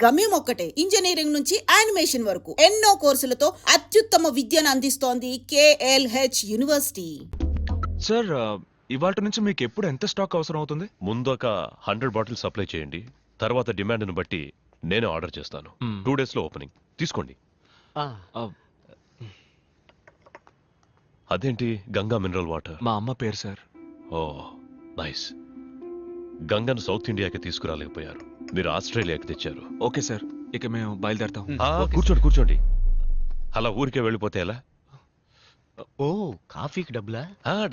గమ్యం ఒక్కటే, ఇంజనీరింగ్ నుంచి యానిమేషన్ వరకు ఎన్నో కోర్సులతో అత్యుత్తమ విద్యను అందిస్తోంది KLH యూనివర్సిటీ. సార్ ఇవాళ నుంచి మీకు ఎప్పుడు ఎంత స్టాక్ అవసరం అవుతుంది? ముందు ఒక 100 బాటిల్స్ సప్లై చేయండి, తర్వాత డిమాండ్ను బట్టి నేను ఆర్డర్ చేస్తాను. 2 days లో ఓపెనింగ్ తీసుకోండి. అదేంటి గంగా మినరల్ వాటర్? మా అమ్మ పేరు సార్. ఓ నైస్. గంగను సౌత్ ఇండియాకి తీసుకురాలేకపోయారు, మీరు ఆస్ట్రేలియాకి తెచ్చారు. ఓకే సార్, ఇక మేము బయలుదేరతాం. కూర్చోండి. అలా ఊరికే వెళ్ళిపోతే ఎలా? ఓ కాఫీకి డబ్బులా?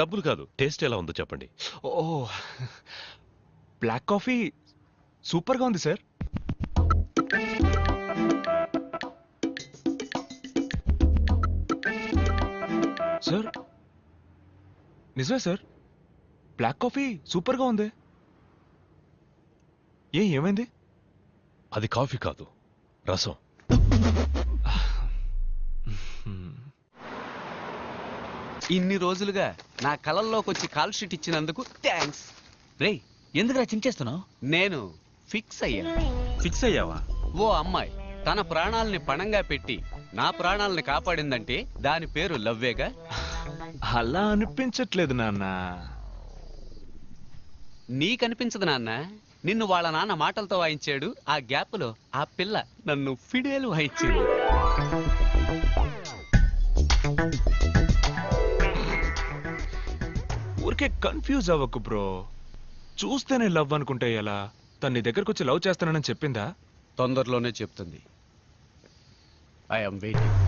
డబ్బులు కాదు, టేస్ట్ ఎలా ఉందో చెప్పండి. ఓ బ్లాక్ కాఫీ సూపర్గా ఉంది సార్. సార్ నిజమే సార్, బ్లాక్ కాఫీ సూపర్గా ఉంది. ఏమైంది? అది కాఫీ కాదు, రసం. ఇన్ని రోజులుగా నా కళల్లోకి వచ్చి కాల్ షీట్ ఇచ్చినందుకు థ్యాంక్స్. రే ఎందుకురా చించేస్తున్నావు? నేను ఫిక్స్ అయ్యావా? ఓ అమ్మాయి తన ప్రాణాలని పణంగా పెట్టి నా ప్రాణాలని కాపాడిందంటే దాని పేరు లవ్వేగా. అలా అనిపించట్లేదు నాన్న. నీకనిపించదు నాన్న, నిన్ను వాళ్ళ నాన్న మాటలతో వాయించాడు. ఆ గ్యాప్ లో ఆ పిల్ల నన్ను ఫిడేలు వాయించింది. ఊరికే కన్ఫ్యూజ్ అవ్వకు బ్రో. చూస్తేనే లవ్ అనుకుంటే ఎలా? తన నీ దగ్గరకు వచ్చి లవ్ చేస్తానని చెప్పిందా? తొందరలోనే చెప్తుంది. I'm waiting.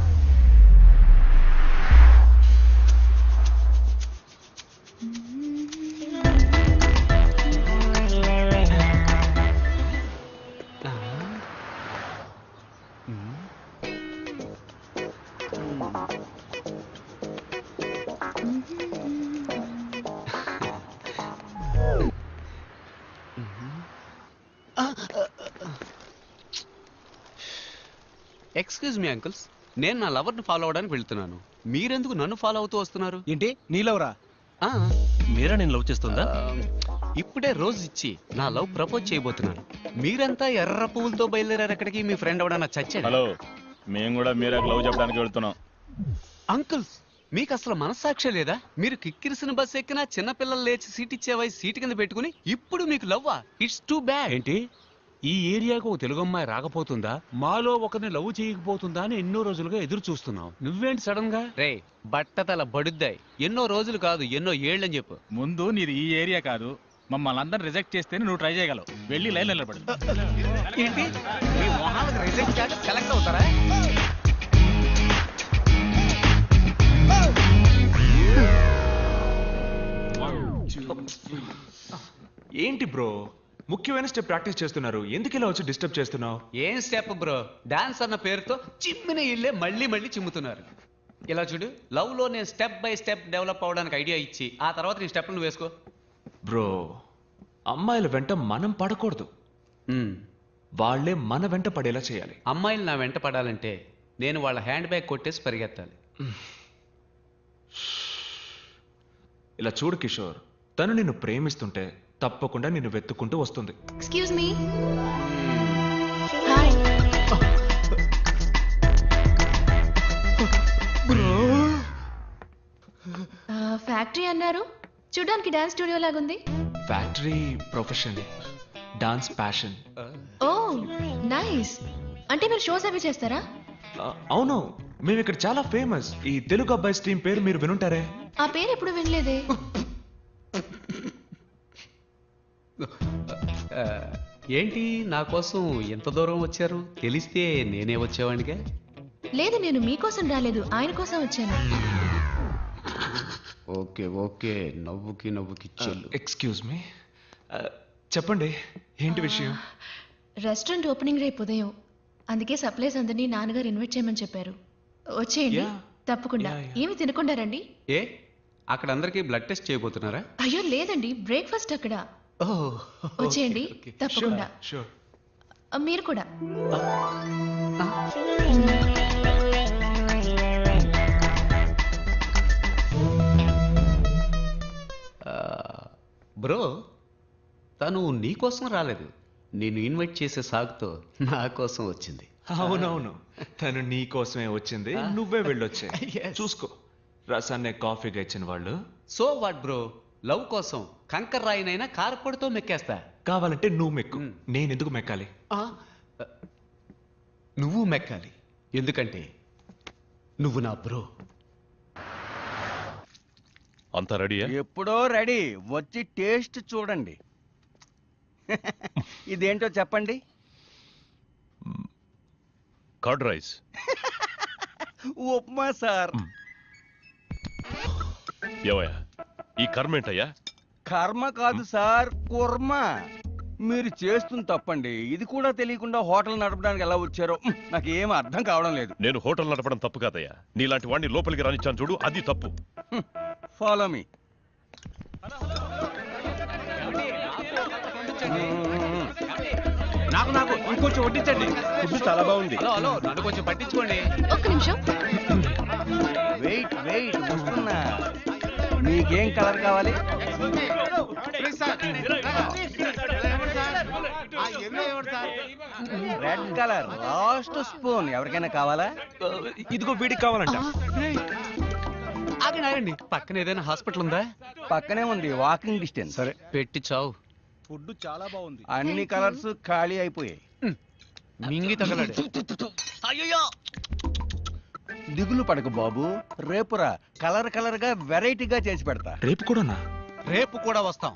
Excuse me uncles, నేను నా లవర్ని ఫాలో అవడానికి వెళ్తున్నాను. మీరెందుకు నన్ను ఫాలో అవుతూ వస్తున్నారు? ఏంటి నీ లవరా? మీరా నేను లవ్ చేస్తుందా? ఇప్పుడే రోజు ఇచ్చి నా లవ్ ప్రపోజ్ చేయబోతున్నాను. మీరంతా ఎర్ర పువ్వులతో బయలుదేరారు ఎక్కడికి? మీ ఫ్రెండ్ ఎవడన్నా చచ్చాడు? హలో, మేము కూడా మీరే లవ్ చెప్పడానికి వెళ్తున్నాం. అంకుల్స్ మీకు అసలు మనస్సాక్షి లేదా? మీరు కిక్కిరిసిన బస్ ఎక్కినా చిన్నపిల్లలు లేచి సీట్ ఇచ్చేవై సీట్ కింద పెట్టుకుని ఇప్పుడు మీకు లవ్వా? It's too bad. ఏంటి ఈ ఏరియాకు ఒక తెలుగు అమ్మాయి రాకపోతుందా, మాలో ఒకరిని లవ్ చేయకపోతుందా అని ఎన్నో రోజులుగా ఎదురు చూస్తున్నావు. నువ్వేంటి సడన్ గా? రే బట్టతల బడుద్దాయి. ఎన్నో రోజులు కాదు ఎన్నో ఏళ్ళని చెప్పు. ముందు నీది ఈ ఏరియా కాదు, మమ్మల్ని అందరిని రిజెక్ట్ చేస్తేనే నువ్వు ట్రై చేయగలవు. వెళ్ళి లైన్ నిలబడు. ఏంటి మీ మొహాలకు రిజెక్ట్ కాక సెలెక్ట్ అవుతారా? ఏంటి బ్రో, ముఖ్యమైన స్టెప్ ప్రాక్టీస్ చేస్తున్నారు, ఎందుకు ఇలా వచ్చి డిస్టర్బ్ చేస్తున్నావు? ఏం స్టెప్ బ్రో, డాన్స్ అన్న పేరుతో చిమ్మిన ఇల్లే మళ్ళీ మళ్ళీ చిమ్ముతున్నారు. ఇలా చూడు, లవ్ లో నేను స్టెప్ బై స్టెప్ డెవలప్ అవడానికి ఐడియా ఇచ్చి ఆ తర్వాత నీ స్టెప్ నువ్వు వేసుకో. బ్రో, అమ్మాయిల వెంట మనం పడకూడదు, వాళ్లే మన వెంట పడేలా చేయాలి. అమ్మాయిలు నా వెంట పడాలంటే నేను వాళ్ళ హ్యాండ్ బ్యాగ్ కొట్టేసి పరిగెత్తాలి. ఇలా చూడు కిషోర్, తను నిన్ను ప్రేమిస్తుంటే తప్పకుండా నిన్ను వెతుక్కుంటూ వస్తుంది. Excuse me. హాయ్. ఫ్యాక్టరీ అన్నారు, చూడడానికి డాన్స్ స్టూడియో లాగుంది. Factory profession, dance passion. Oh nice. అంటే మీరు షోస్ అవి చేస్తారా? అవును, మేము ఇక్కడ చాలా ఫేమస్. ఈ తెలుగు అబ్బాయి స్ట్రీమ్ పేరు మీరు వినుంటారే? ఆ పేరు ఎప్పుడు వినలేదే. ఏంటి నా కోసం ఎంత దూరం వచ్చారు? తెలిస్తే నేనే వచ్చేవాడిగా. లేదు, నేను మీకోసం రాలేదు, ఆయన కోసం వచ్చాను. ఓకే ఓకే, నవ్వుకి నవ్వుకి చెల్లు. ఎక్స్క్యూజ్ మీ, చెప్పండి ఏంటి విషయం? రెస్టారెంట్ ఓపెనింగ్ రేపు ఉదయం, అందుకే సప్లైస్ అందరినీ నాన్నగారు ఇన్వైట్ చేయమని చెప్పారు. వచ్చేయండి తప్పకుండా. ఏమి తినకుండా రండి. ఏ అక్కడ అందరికీ బ్లడ్ టెస్ట్ చేయబోతున్నారా? అయ్యో లేదండి, బ్రేక్ఫాస్ట్ అక్కడ. వచ్చేయండి తప్పకుండా. మీరు కూడా. బ్రో, తను నీకోసం రాలేదు, నేను ఇన్వైట్ చేసే సాగుతో నా కోసం వచ్చింది. అవునవును, తను నీ కోసమే వచ్చింది, నువ్వే వెళ్ళొచ్చే. Yes. చూసుకో, రసాన్నే కాఫీగా ఇచ్చిన వాళ్ళు. సో వాట్ బ్రో, లవ్ కోసం కంకర్ రాయినైనా కారపొడితో మెక్కేస్తా. కావాలంటే నువ్వు మెక్కు, నేనెందుకు మెక్కాలి? ఆ, నువ్వు మెక్కాలి, ఎందుకంటే నువ్వు నా బ్రో. అంతా రెడీయా? ఎప్పుడో రెడీ, వచ్చి టేస్ట్ చూడండి. ఇదేంటో చెప్పండి. Curd rice. ఉప్మా సార్. ఏవయ్యా, ఈ కర్మ ఏంటయ్యా? కర్మ కాదు సార్, కుర్మ. మీరు చేస్తుంది తప్పండి. ఇది కూడా తెలియకుండా హోటల్ నడపడానికి ఎలా వచ్చారో నాకు ఏం అర్థం కావడం లేదు. నేను హోటల్ నడపడం తప్పు కాదయ్యా, నీలాంటి వాడిని లోపలికి రానిచ్చాను చూడు, అది తప్పు. Follow me. నాకు ఇంకొంచెం వడ్డించండి. ఫుడ్ చాలా బాగుంది. హలో హలో, నన్ను కొంచెం పట్టించుకోండి. ఒక్క నిమిషం. వెయిట్ వెయిట్, వస్తున్నా. మీకేం కలర్ కావాలి? Red colour last spoon. ఎవరికైనా కావాలా? ఇదిగో వీడికి కావాలంట. ఆగండి ఆగండి, పక్కన ఏదైనా హాస్పిటల్ ఉందా? పక్కనే ఉంది, వాకింగ్ డిస్టెన్స్. సరే పెట్టి చావు. ఫుడ్ చాలా బాగుంది. అన్ని కలర్స్ ఖాళీ అయిపోయాయి. మింగి తగలడు. దిగులు పడకు బాబు, రేపురా కలర్ కలర్ గా వెరైటీగా చేసి పెడతా. రేపు కూడానా? రేపు కూడా వస్తాం.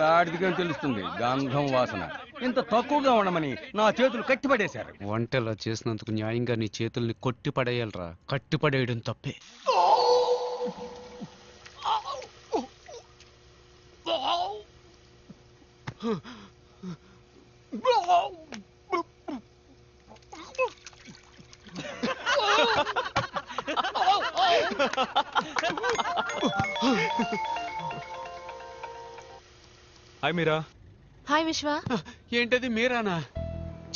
గాడిదిగా తెలుస్తుంది గంధం వాసన. ఇంత తక్కువగా ఉండమని నా చేతులు కట్టిపడేశారు. వంటలా చేసినందుకు న్యాయంగా నీ చేతుల్ని కొట్టి పడేయాలరా. కట్టి పడేయడం తప్పే. హాయ్ మీరా. హాయ్ విశ్వ. ఏంటది మీరానా?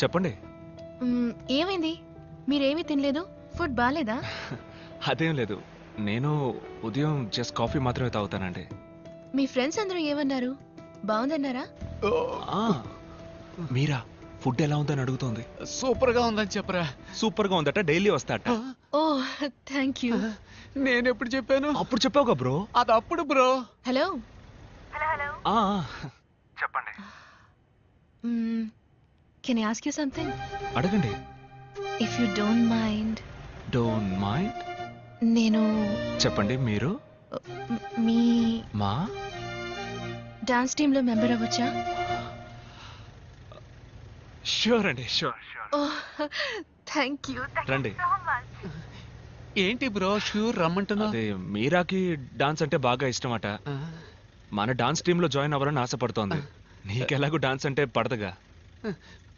చెప్పండి. ఏమైంది? మీరేమీ తినలేదు? ఫుడ్ బాగాలేదా? అదేం లేదు, నేను ఉదయం జస్ట్ కాఫీ మాత్రమే తాగుతానండి. మీ ఫ్రెండ్స్ అందరూ ఏమన్నారు? బాగుందన్నారా? ఆ, మీరా ఫుడ్ ఎలా ఉందని అడుగుతోంది. సూపర్ గా ఉందని చెప్పరా. సూపర్ గా ఉందట, డైలీ వస్తాట. Oh thank you. నేను ఎప్పుడు చెప్పాను? అప్పుడు చెప్పావుగా బ్రో. అది అప్పుడు బ్రో. హలో. ఆ, చెప్పండి. Can I ask you something? అడగండి. If you don't mind. Don't mind. నేను చెప్పండి. మీరు మీ మా డాన్స్ టీమ్ లో మెంబర్ అవ్వచ్చా? షూర్ అండి, షూర్. Oh thank you. రండి. ఏంటి బ్రో షూర్ రమ్మంటున్నా? అదే మీరాకి డాన్స్ అంటే బాగా ఇష్టమట. మన డాన్స్ టీమ్ లో జాయిన్ అవ్వాలని ఆశపడుతోంది. నీకెలాగూ డాన్స్ అంటే పడదుగా.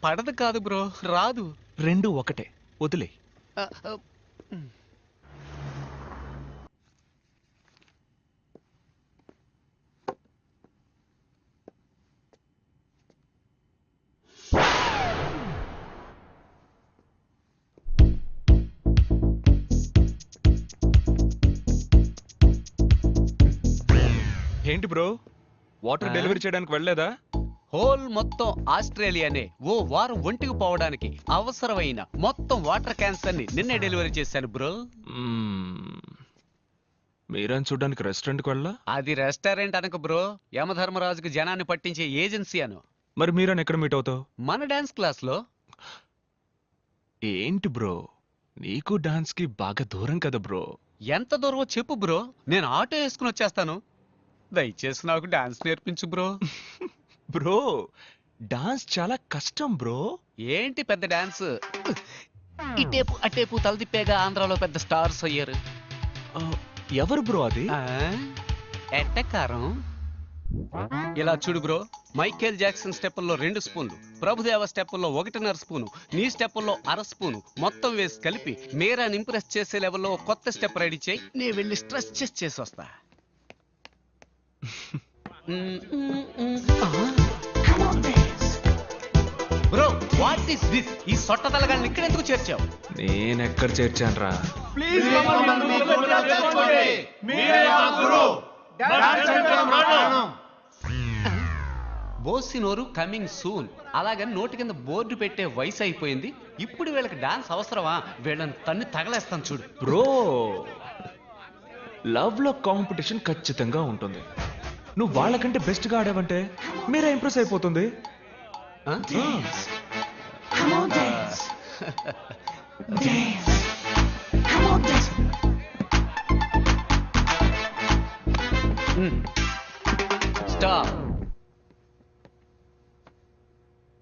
పడదు కాదు బ్రో, రాదు. రెండు ఒకటే, వదిలే. ఏంటి బ్రో, వాటర్ డెలివరీ చేయడానికి వెళ్ళలేదా? హోల్ మొత్తం ఆస్ట్రేలియానే ఓ వారం ఒంటికి పోవడానికి అవసరమైన మొత్తం వాటర్ క్యాన్స్ అన్ని నిన్నే డెలివరీ చేశాను బ్రో. మీరని చూడడానికి రెస్టారెంట్కి వెళ్ళా? అది రెస్టారెంట్ అనక బ్రో, యమధర్మరాజుకి జనాన్ని పట్టించే ఏజెన్సీ అను. మరి మీరని ఎక్కడ మీట్ అవుతావు? మన డాన్స్ క్లాస్ లో. ఏంటి బ్రో, నీకు డాన్స్ కి బాగా దూరం కదా బ్రో. ఎంత దూరమో చెప్పు బ్రో, నేను ఆటో వేసుకుని వచ్చేస్తాను. దయచేసి నాకు డాన్స్ నేర్పించు బ్రో. బ్రో, డాన్స్ చాలా కష్టం బ్రో. ఏంటి పెద్ద డాన్స్, ఇటేపు అటేపు తలదిప్పేగా ఆంధ్రాలో పెద్ద స్టార్స్ అయ్యారు. ఎవరు బ్రో అది? ఎట్టకారం. ఇలా చూడు బ్రో, మైకేల్ జాక్సన్ స్టెప్పుల్లో 2 స్పూన్లు, ప్రభుదేవ స్టెప్పుల్లో 1.5 స్పూను, నీ స్టెప్పుల్లో 1/2 స్పూను మొత్తం వేసి కలిపి మీరాని ఇంప్రెస్ చేసే లెవెల్లో కొత్త స్టెప్ రెడీ చేయి. నేను వెళ్ళి స్ట్రెస్ చేసి వస్తా. Bro what is this? ఈ సొట్ట తలగాళ్ళని ఇక్కడ ఎందుకు చేర్చావు? నేనెక్కడ చేర్చాను రా? బోసినోరు కమింగ్ సూన్ అలాగని నోటి కింద బోర్డు పెట్టే వయసు అయిపోయింది. ఇప్పుడు వీళ్ళకి డాన్స్ అవసరమా? వీళ్ళని తన్ని తగలేస్తాను చూడు. బ్రో, లవ్ లో కాంపిటీషన్ ఖచ్చితంగా ఉంటుంది. నువ్వు వాళ్ళకంటే బెస్ట్ గా ఆడావంటే మీరే ఇంప్రెస్ అయిపోతుంది. ఆ? స్టాప్.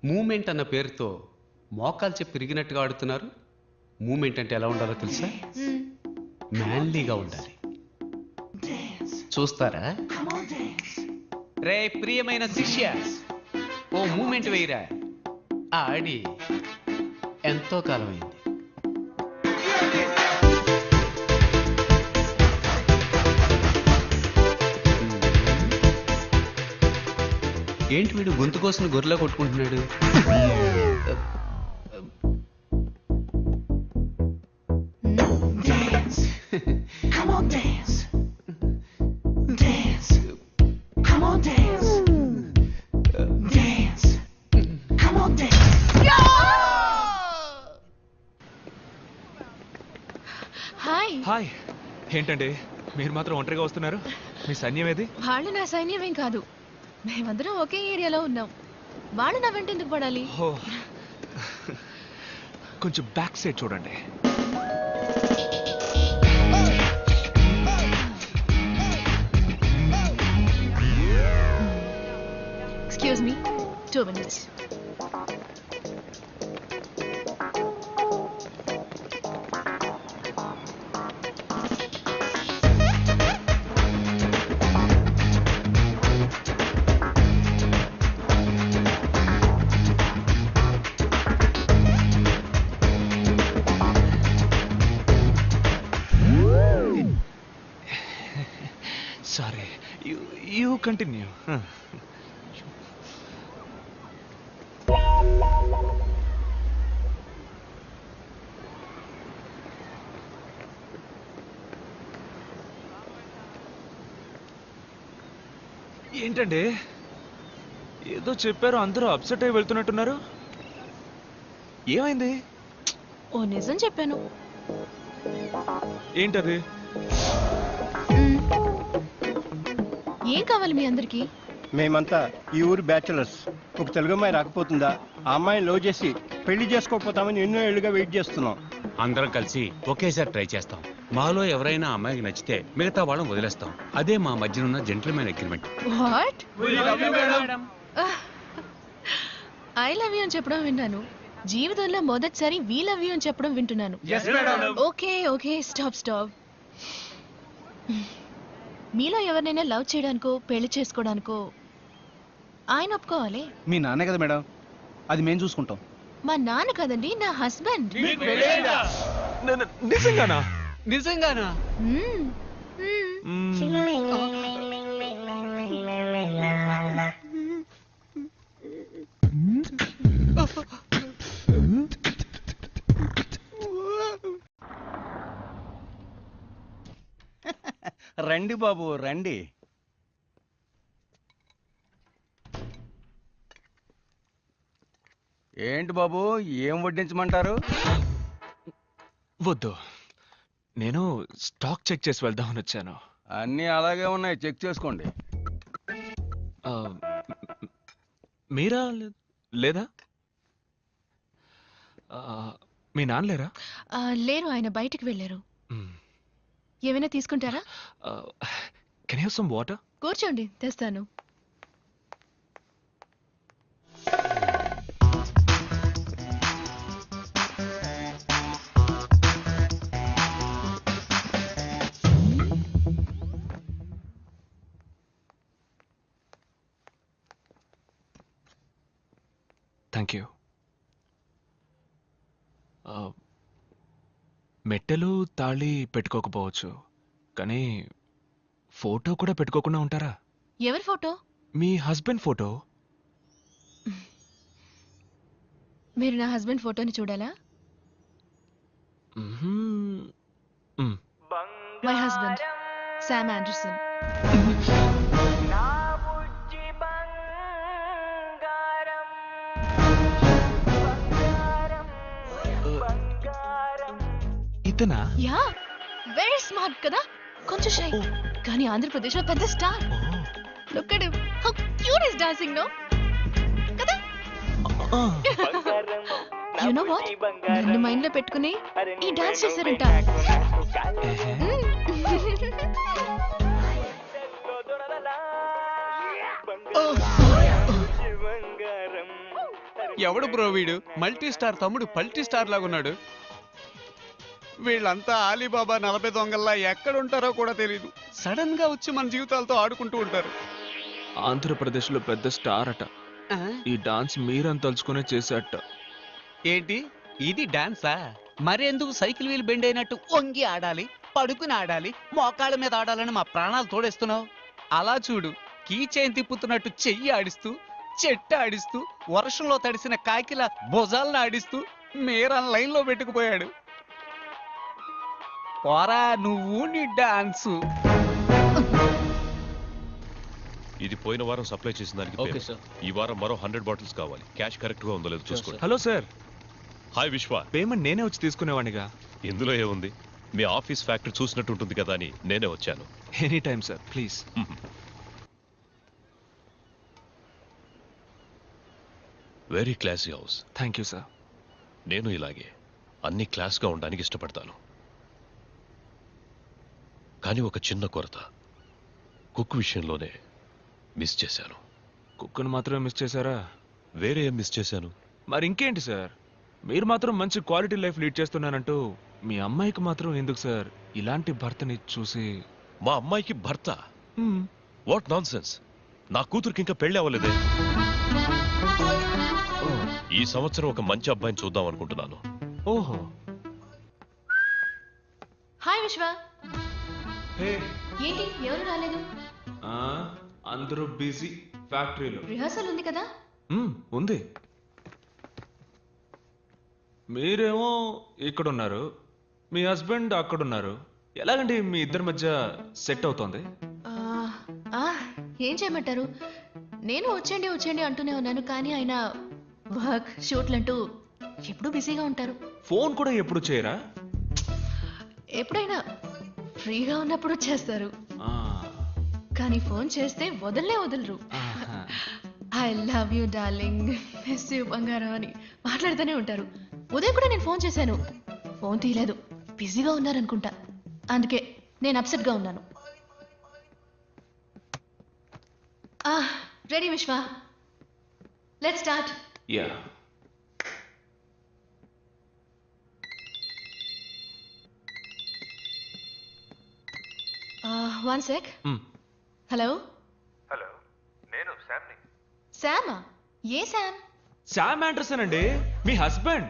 మూమెంట్ అన్న పేరుతో మోకాలు చెప్పి తిరిగినట్టుగా ఆడుతున్నారు. మూమెంట్ అంటే ఎలా ఉండాలో తెలుసా? మ్యాన్లీగా ఉండాలి. చూస్తారా? రే ప్రియమైన శిష్య, ఓ మూమెంట్ వేయరా. ఆడి ఎంతో కాలమైంది. ఏంటి వీడు గొంతు కోసం గొర్రెలా కొట్టుకుంటున్నాడు? హాయ్. హాయ్. ఏంటండి మీరు మాత్రం ఒంటరిగా వస్తున్నారు? మీ సైన్యం ఏది? వాళ్ళు నా సైన్యమేం కాదు, మేమందరం ఒకే ఏరియాలో ఉన్నాం. వాళ్ళు నా వెంట ఎందుకు పడాలి? ఓ, కొంచెం బ్యాక్ సైడ్ చూడండి. Excuse me, 2 minutes. Sorry, you continue. ఏంటండి ఏదో చెప్పారు, అందరూ అప్సెట్ అయి వెళ్తున్నట్టున్నారు. ఏమైంది? ఓ నిజం చెప్పాను. ఏంటది? ఏం కావాలి మీ అందరికి? మేమంతా ఈ ఊరు బ్యాచులర్స్. ఒక తెలుగు అమ్మాయి రాకపోతుందా? ఆ అమ్మాయిని లవ్ చేసి పెళ్లి చేసుకోకపోతామని ఎన్నో ఏళ్ళుగా వెయిట్ చేస్తున్నాం. అందరం కలిసి ఒకేసారి ట్రై చేస్తాం. మాలో ఎవరైనా అమ్మాయికి నచ్చితే మిగతా వాళ్ళని వదిలేస్తాం. అదే మా మధ్యనున్న gentlemen agreement. What? I love you అని చెప్పడం విన్నాను. జీవితంలో మొదటిసారి వీ లవ్ యూ అని చెప్పడం వింటున్నాను. Okay okay, stop. మీలో ఎవరినైనా లవ్ చేయడానికో పెళ్లి చేసుకోవడానికో ఆయన ఒప్పుకోవాలి. మీ నాన్నే కదా మేడం, అది మేము చూసుకుంటాం. మా నాన్న కదండి, నా హస్బెండ్. నిజంగానా? నిజంగానా? రండి బాబు రండి. ఏంటి బాబు, ఏం వడ్డించమంటారు? వద్దు, నేను స్టాక్ చెక్ చేసి వెళ్దామని వచ్చాను. అన్నీ అలాగే ఉన్నాయి, చెక్ చేసుకోండి. ఆ, మీరా లేదా? మీ నాన్న లేరా? లేరు, ఆయన బయటికి వెళ్ళారు. ఏమైనా తీసుకుంటారా? Can you have some water? కూర్చోండి, తెస్తాను. Thank you. మెట్టెలు తాళి పెట్టుకోకపోవచ్చు, కానీ ఫోటో కూడా పెట్టుకోకుండా ఉంటారా? ఎవరి ఫోటో? మీ హస్బెండ్ ఫోటో. మీరు నా హస్బెండ్ ఫోటోని చూడాలా? My husband Sam Anderson. అంతేనా? యా, వెరీ స్మార్ట్ కదా, కొంచెం షై, కానీ ఆంధ్రప్రదేశ్ లో పెద్ద star. Look at him, how cute is dancing no కదా. యు నో వాట్, నన్ను మైండ్ లో పెట్టుకుని ఈ డాన్స్ చేశారంట. ఎవడు బ్రో వీడు? మల్టీ స్టార్ తమ్ముడు పల్టీ స్టార్ లాగున్నాడు. వీళ్ళంతా ఆలీబాబా 40 దొంగల్లా ఎక్కడుంటారో కూడా తెలియదు. సడన్ గా వచ్చి మన జీవితాలతో ఆడుకుంటూ ఉంటారు. ఆంధ్రప్రదేశ్ లో పెద్ద స్టార్ అట. ఈ డాన్స్ మీరని తలుచుకునే చేసేట. ఏంటి ఇది డాన్సా? మరెందుకు సైకిల్ వీల్ బెండ్ అయినట్టు వంగి ఆడాలి, పడుకుని ఆడాలి, మోకాళ్ళ మీద ఆడాలని మా ప్రాణాలు తోడేస్తున్నావు? అలా చూడు, కీ చైన్ తిప్పుతున్నట్టు చెయ్యి ఆడిస్తూ, చెట్టు ఆడిస్తూ, వర్షంలో తడిసిన కాకిల భుజాలను ఆడిస్తూ మీరా లైన్ లో పెట్టుకుపోయాడు. పోరా నువ్వు నీ డాన్సు. ఇది పోయిన వారం సప్లై చేసిన దానికి ఓకే payment. సార్. ఈ వారం మరో 100 బాటిల్స్ కావాలి. క్యాష్ కరెక్ట్ గా ఉందో లేదో చూసుకోండి. హలో సార్, హాయ్ విశ్వ. పేమెంట్ నేనే వచ్చి తీసుకునేవాడిగా. ఇందులో ఏముంది, మీ ఆఫీస్ ఫ్యాక్టరీ చూసినట్టు ఉంటుంది కదా అని నేనే వచ్చాను. Any time sir, please. Very classy house. Thank you sir. నేను ఇలాగే అన్ని క్లాస్గా ఉండడానికి ఇష్టపడతాను. కానీ ఒక చిన్న కొరత, కుక్ విషయంలోనే మిస్ చేశాను. కుక్కను మాత్రమే మిస్ చేశారా? వేరే ఏం మిస్ చేశాను? మరి ఇంకేంటి సార్, మీరు మాత్రం మంచి క్వాలిటీ లైఫ్ లీడ్ చేస్తున్నానంటూ మీ అమ్మాయికి మాత్రం ఎందుకు సార్ ఇలాంటి భర్తని చూసి? మా అమ్మాయికి భర్త? What non sense. నా కూతురికి ఇంకా పెళ్లి అవ్వలేదే. ఈ సంవత్సరం ఒక మంచి అబ్బాయిని చూద్దాం అనుకుంటున్నాను. ఓహో. హాయ్ విశ్వ. ఏంటి ఎవరు రాలేదు? అందరూ బిజీ ఫ్యాక్టరీలో. రిహార్సల్ ఉంది కదా. ఉంది. మీరేమో ఇక్కడున్నారు, మీ హస్బెండ్ అక్కడున్నారు. ఎలాగండి మీ ఇద్దరి మధ్య సెట్ అవుతోంది? ఏం చేయమంటారు, నేను వచ్చేయండి వచ్చేయండి అంటూనే ఉన్నాను, కానీ ఆయన వర్క్ షూట్లంటూ ఎప్పుడూ బిజీగా ఉంటారు. ఫోన్ కూడా ఎప్పుడు చేయరా? ఎప్పుడైనా ఫ్రీగా ఉన్నప్పుడు చేస్తారు, కానీ ఫోన్ చేస్తే వదలరు. I love you darling, miss you బంగారం అని మాట్లాడుతూనే ఉంటారు. ఉదయం కూడా నేను ఫోన్ చేశాను, ఫోన్ తీయలేదు, బిజీగా ఉన్నారనుకుంటా. అందుకే నేను అప్సెట్ గా ఉన్నాను. రెడీ విశ్వ, let's start. Yeah. One sec. Hello. Hello, నేను శామ్ని. శామా? ఏ శామ్? శామ్ ఆండర్సన్ అండి, మీ హస్బెండ్.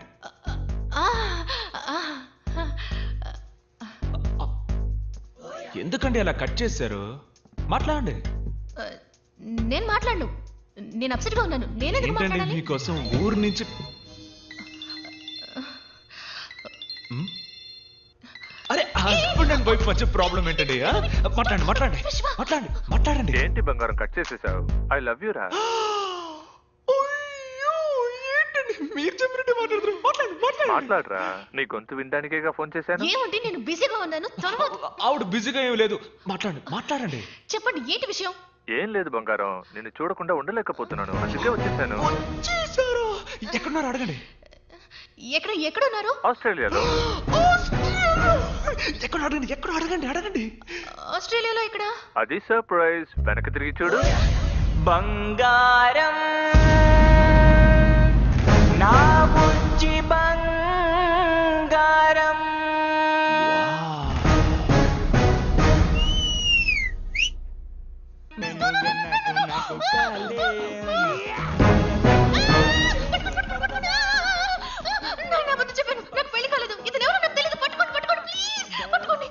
ఎందుకండి అలా కట్ చేశారు? మాట్లాడండి. నేను మాట్లాడను, నేను అప్సెట్ గా ఉన్నాను. నేనేందుకు ఏంటండి మాట్లాడాలి? మీకోసం ఊరు నుంచి అరే హస్బెండ్ అండ్ వైఫ్ మధ్య ప్రాబ్లం ఏంటండి? మాట్లాడండి. ఏంటి బంగారం కట్ చేసేసావు? ఐ లవ్ యూ రా. మీరు చెప్పినట్టు మాట్లాడరా, నీ గొంతు వినడానికేగా ఫోన్ చేశాను. ఏమండి, నేను బిజీగా ఉన్నాను. ఆవిడ బిజీగా ఏం లేదు, మాట్లాడండి. చెప్పండి, ఏంటి విషయం? ఏం లేదు బంగారం, నిన్ను చూడకుండా ఉండలేకపోతున్నాను, అందుకే వచ్చేసాను. ఎక్కడున్నారు అడగండి. ఎక్కడున్నారు? ఆస్ట్రేలియాలో. ఎక్కడ అడగండి. ఆస్ట్రేలియాలో ఎక్కడ? అది సర్ప్రైజ్, వెనక్కి తిరిగి చూడు. బంగారం నా బుజ్జి బంగారం. చెప్పాను, నాకు పెళ్లి కాలేదు. ఇది ఎవరో నాకు తెలియదు. పట్టుకోండి ప్లీజ్, పట్టుకోండి.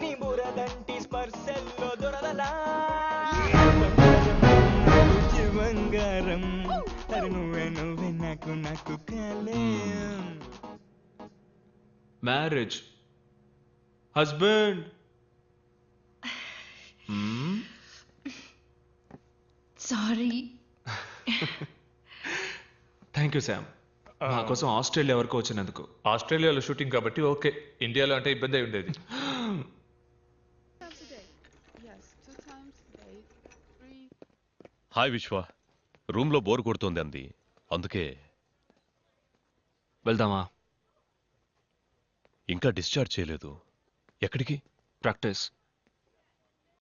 నీ బురదంటి స్పర్శల్లో దొరదలా. బంగారం నువ్వే నాకు కాలే. Marriage, husband. Sorry. Thank you Sam. మా కోసం ఆస్ట్రేలియా వరకు వచ్చినందుకు. ఆస్ట్రేలియాలో షూటింగ్ కాబట్టి ఓకే, ఇండియాలో అంటే ఇబ్బంది అయి ఉండేది. హాయ్ విశ్వ, రూమ్లో బోర్ కొడుతోంది అంది, అందుకే. వెళ్దామా? ఇంకా డిశ్చార్జ్ చేయలేదు. ఎక్కడికి? ప్రాక్టీస్.